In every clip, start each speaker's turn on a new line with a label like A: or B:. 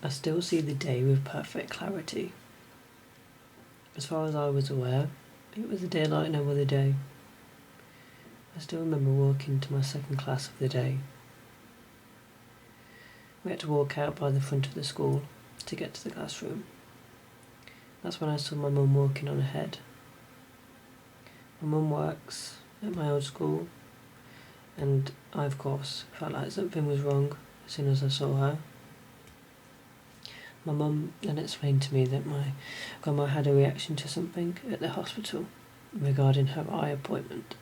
A: I still see the day with perfect clarity. As far as I was aware, it was a day like no other day. I still remember walking to my second class of the day. We had to walk out by the front of the school to get to the classroom. That's when I saw my mum walking on ahead. My mum works at my old school, and I, of course, felt like something was wrong as soon as I saw her. My mum then explained to me that my grandma had a reaction to something at the hospital regarding her eye appointment.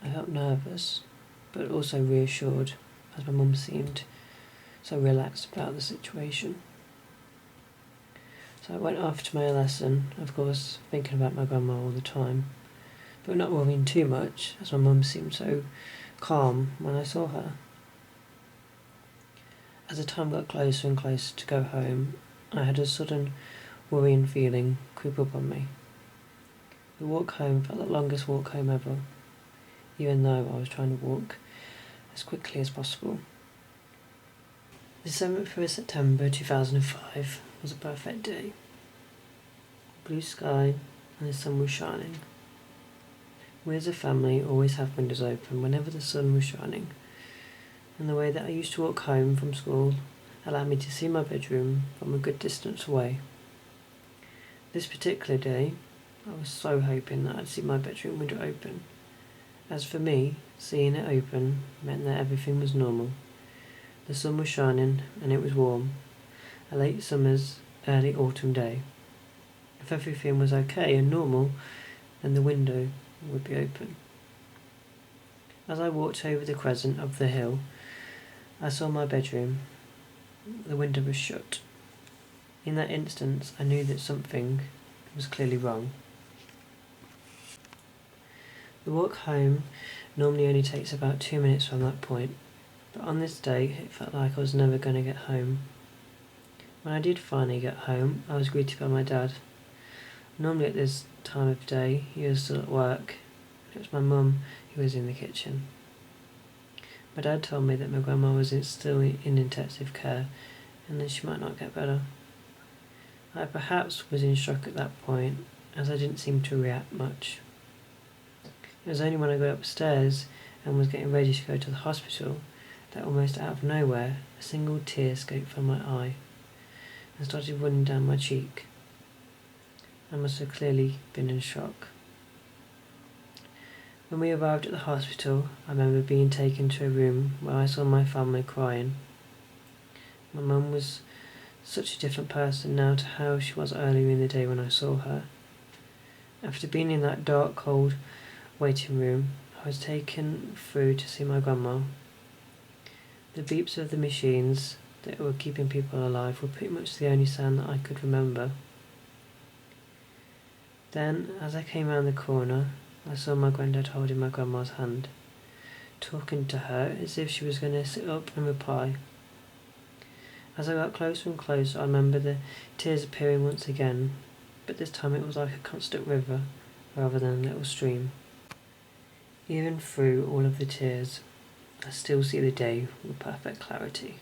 A: I felt nervous, but also reassured, as my mum seemed so relaxed about the situation. So I went off to my lesson, of course thinking about my grandma all the time, but not worrying too much, as my mum seemed so calm when I saw her. As the time got closer and closer to go home, I had a sudden worrying feeling creep up on me. The walk home felt the longest walk home ever, even though I was trying to walk as quickly as possible. The 7th of September 2005 was a perfect day. Blue sky and the sun was shining. We as a family always have windows open whenever the sun was shining, and the way that I used to walk home from school allowed me to see my bedroom from a good distance away. This particular day, I was so hoping that I'd see my bedroom window open. As for me, seeing it open meant that everything was normal. The sun was shining and it was warm, a late summer's early autumn day. If everything was okay and normal, then the window would be open. As I walked over the crescent of the hill, I saw my bedroom. The window was shut. In that instant, I knew that something was clearly wrong. The walk home normally only takes about 2 minutes from that point, but on this day it felt like I was never going to get home. When I did finally get home, I was greeted by my dad. Normally at this time of day, he was still at work. It was my mum who was in the kitchen. My dad told me that my grandma was still in intensive care and that she might not get better. I perhaps was in shock at that point, as I didn't seem to react much. It was only when I got upstairs and was getting ready to go to the hospital that almost out of nowhere a single tear escaped from my eye and started running down my cheek. I must have clearly been in shock. When we arrived at the hospital, I remember being taken to a room where I saw my family crying. My mum was such a different person now to how she was earlier in the day when I saw her. After being in that dark, cold waiting room, I was taken through to see my grandma. The beeps of the machines that were keeping people alive were pretty much the only sound that I could remember. Then, as I came round the corner, I saw my granddad holding my grandma's hand, talking to her as if she was going to sit up and reply. As I got closer and closer, I remember the tears appearing once again, but this time it was like a constant river rather than a little stream. Even through all of the tears, I still see the day with perfect clarity.